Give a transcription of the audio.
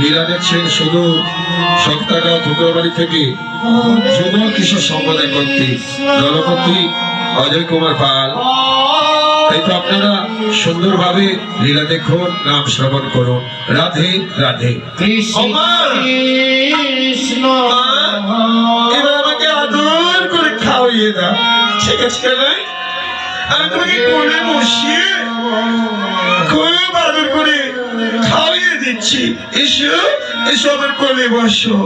লীলা দেখছেন শুধু সপ্তাহটা ধুকরবাড়ি থেকে যুগল কিশোর সম্প্রদায় কর্তৃক দলপতি অজয় কুমার পাল। তাই তো আপনারা সুন্দরভাবে লীলা দেখুন, নাম শ্রবণ করুন। রাধে রাধে। কৃষ্ণ এবার আমাকে আদর করে খাওয়িয়ে দাও, ঠিক আছে? নাই আমি তোমাকে কোলে বসিয়ে খুব আদর করে খাওয়িয়ে দিচ্ছি। এসো এসো, আমার কোলে বসো।